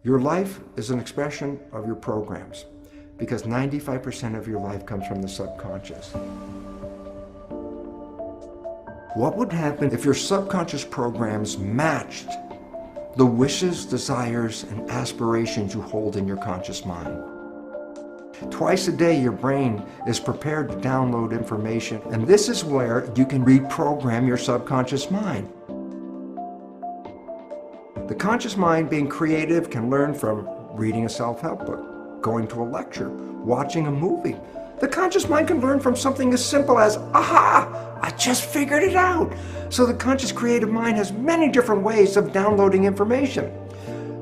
Your life is an expression of your programs because 95% of your life comes from the subconscious. What would happen if your subconscious programs matched the wishes, desires, and aspirations you hold in your conscious mind? Twice a day, your brain is prepared to download information, and this is where you can reprogram your subconscious mind. The conscious mind, being creative, can learn from reading a self-help book, going to a lecture, watching a movie. The conscious mind can learn from something as simple as, aha, I just figured it out. So the conscious creative mind has many different ways of downloading information.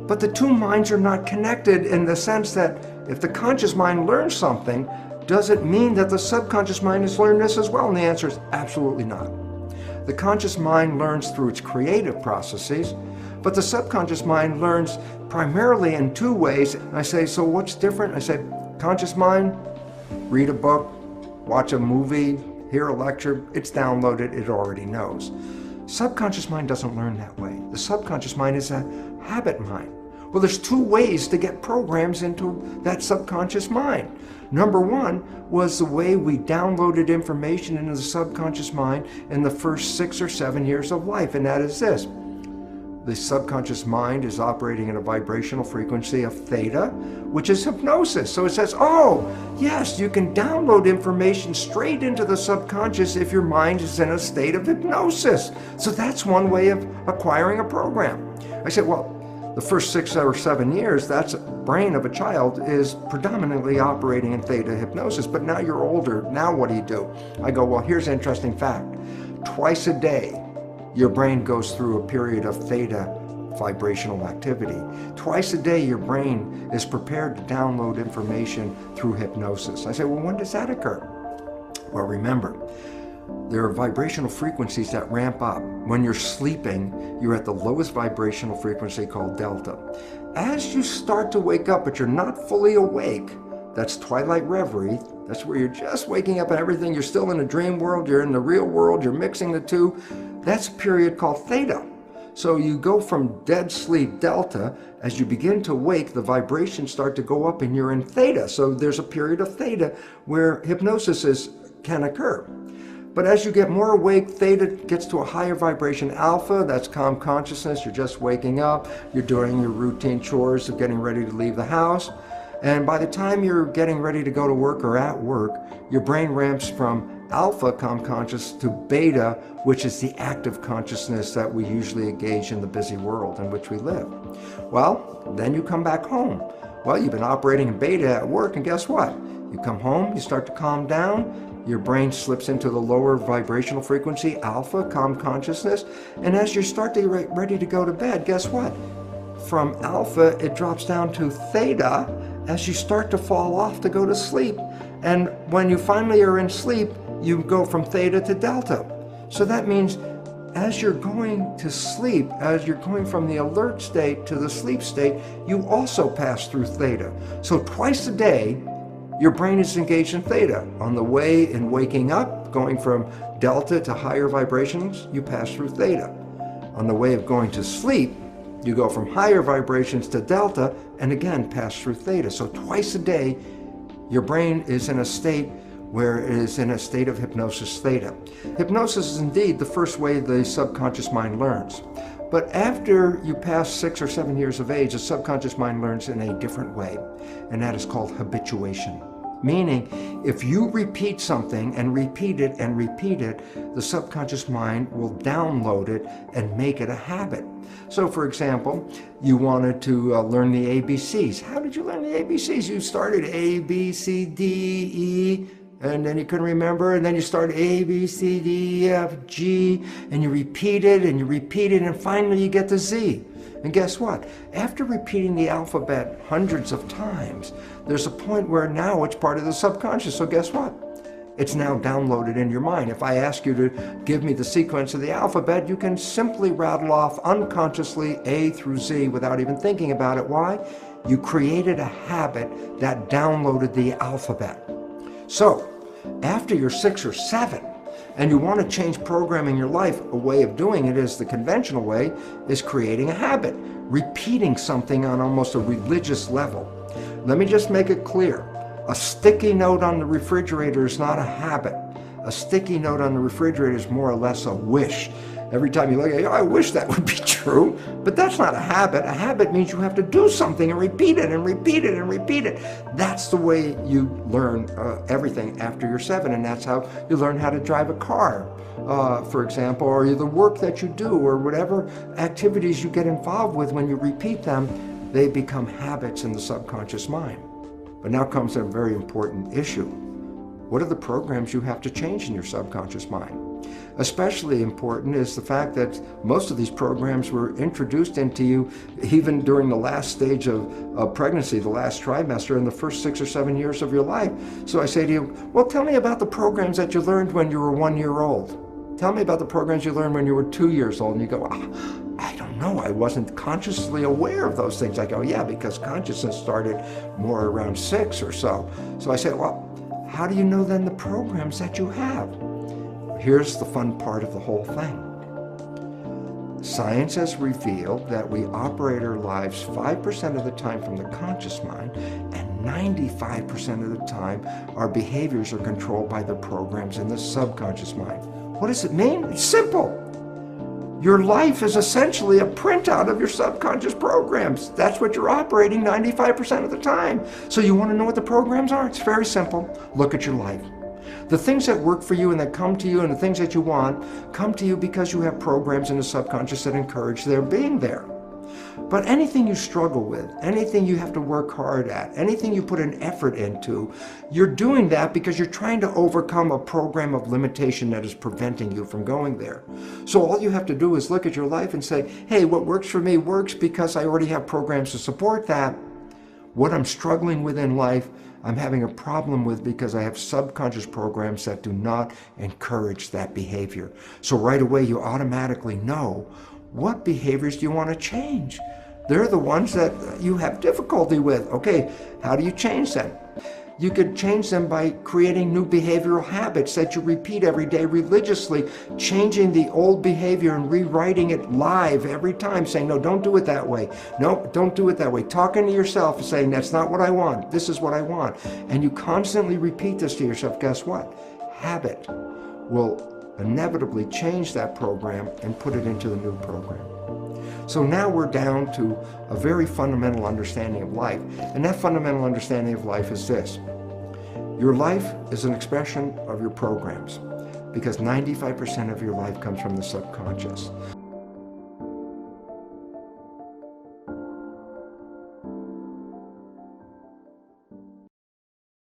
But the two minds are not connected in the sense that if the conscious mind learns something, does it mean that the subconscious mind has learned this as well? And the answer is absolutely not. The conscious mind learns through its creative processes, but the subconscious mind learns primarily in two ways. I say, so what's different? I say, conscious mind, read a book, watch a movie, hear a lecture, it's downloaded, it already knows. Subconscious mind doesn't learn that way. The subconscious mind is a habit mind. Well, there's two ways to get programs into that subconscious mind. Number one was the way we downloaded information into the subconscious mind in the first 6 or 7 years of life, and that is this. The subconscious mind is operating at a vibrational frequency of theta, which is hypnosis. So it says, oh, yes, you can download information straight into the subconscious if your mind is in a state of hypnosis. So that's one way of acquiring a program. I said, well, the first 6 or 7 years, that's brain of a child is predominantly operating in theta hypnosis, but now you're older, now what do? I go, well, here's an interesting fact. Twice a day, your brain goes through a period of theta vibrational activity. Twice a day, your brain is prepared to download information through hypnosis. I say, well, when does that occur? Well, remember, there are vibrational frequencies that ramp up. When you're sleeping, you're at the lowest vibrational frequency called delta. As you start to wake up, but you're not fully awake, that's twilight reverie. That's where you're just waking up and everything. You're still in a dream world, you're in the real world, you're mixing the two. That's a period called theta. So you go from dead sleep, delta, as you begin to wake, the vibrations start to go up and you're in theta. So there's a period of theta where hypnosis can occur. But as you get more awake, theta gets to a higher vibration. Alpha, that's calm consciousness. You're just waking up. You're doing your routine chores of getting ready to leave the house. And by the time you're getting ready to go to work or at work, your brain ramps from alpha, calm conscious, to beta, which is the active consciousness that we usually engage in the busy world in which we live. Well, then you come back home. Well, you've been operating in beta at work, and guess what? You come home, you start to calm down, your brain slips into the lower vibrational frequency, alpha, calm consciousness, and as you start to get ready to go to bed, guess what? From alpha, it drops down to theta as you start to fall off to go to sleep. And when you finally are in sleep, you go from theta to delta. So that means as you're going to sleep, as you're going from the alert state to the sleep state, you also pass through theta. So twice a day, your brain is engaged in theta. On the way in waking up, going from delta to higher vibrations, you pass through theta. On the way of going to sleep, you go from higher vibrations to delta and again pass through theta. So twice a day, your brain is in a state where it is in a state of hypnosis theta. Hypnosis is indeed the first way the subconscious mind learns. But after you pass 6 or 7 years of age, the subconscious mind learns in a different way, and that is called habituation. Meaning, if you repeat something and repeat it and repeat it, the subconscious mind will download it and make it a habit. So for example, you wanted to learn the ABCs. How did you learn the ABCs? You started A, B, C, D, E, and then you couldn't remember, and then you start A, B, C, D, E, F, G, and you repeat it, and finally you get to Z. And guess what? After repeating the alphabet hundreds of times, there's a point where now it's part of the subconscious. So guess what? It's now downloaded in your mind. If I ask you to give me the sequence of the alphabet, you can simply rattle off unconsciously A through Z without even thinking about it. Why? You created a habit that downloaded the alphabet. So, after you're 6 or 7, and you want to change programming your life, a way of doing it is the conventional way, is creating a habit. repeating something on almost a religious level. Let me just make it clear. A sticky note on the refrigerator is not a habit. A sticky note on the refrigerator is more or less a wish. Every time you look at it, I wish that would be true, but that's not a habit. A habit means you have to do something and repeat it and repeat it and repeat it. That's the way you learn everything after you're 7, and that's how you learn how to drive a car, for example, or the work that you do, or whatever activities you get involved with. When you repeat them, they become habits in the subconscious mind. But now comes a very important issue. What are the programs you have to change in your subconscious mind? Especially important is the fact that most of these programs were introduced into you even during the last stage of pregnancy, the last trimester, in the first 6 or 7 years of your life. So I say to you, well, tell me about the programs that you learned when you were 1 year old. Tell me about the programs you learned when you were 2 years old. And you go, I don't know, I wasn't consciously aware of those things. I go, yeah, because consciousness started more around 6 or so. So I say, well, how do you know then the programs that you have? Here's the fun part of the whole thing. Science has revealed that we operate our lives 5% of the time from the conscious mind, and 95% of the time our behaviors are controlled by the programs in the subconscious mind. What does it mean? It's simple. Your life is essentially a printout of your subconscious programs. That's what you're operating 95% of the time. So you want to know what the programs are? It's very simple. Look at your life. The things that work for you and that come to you and the things that you want come to you because you have programs in the subconscious that encourage their being there. But anything you struggle with, anything you have to work hard at, anything you put an effort into, you're doing that because you're trying to overcome a program of limitation that is preventing you from going there. So all you have to do is look at your life and say, hey, what works for me works because I already have programs to support that. What I'm struggling with in life, I'm having a problem with because I have subconscious programs that do not encourage that behavior. So right away you automatically know what behaviors do you want to change. They're the ones that you have difficulty with. Okay, how do you change them? You could change them by creating new behavioral habits that you repeat every day religiously, changing the old behavior and rewriting it live every time, saying, no, don't do it that way. No, don't do it that way. Talking to yourself and saying, that's not what I want. This is what I want. And you constantly repeat this to yourself. Guess what? Habit will inevitably change that program and put it into the new program. So now we're down to a very fundamental understanding of life. And that fundamental understanding of life is this. Your life is an expression of your programs because 95% of your life comes from the subconscious.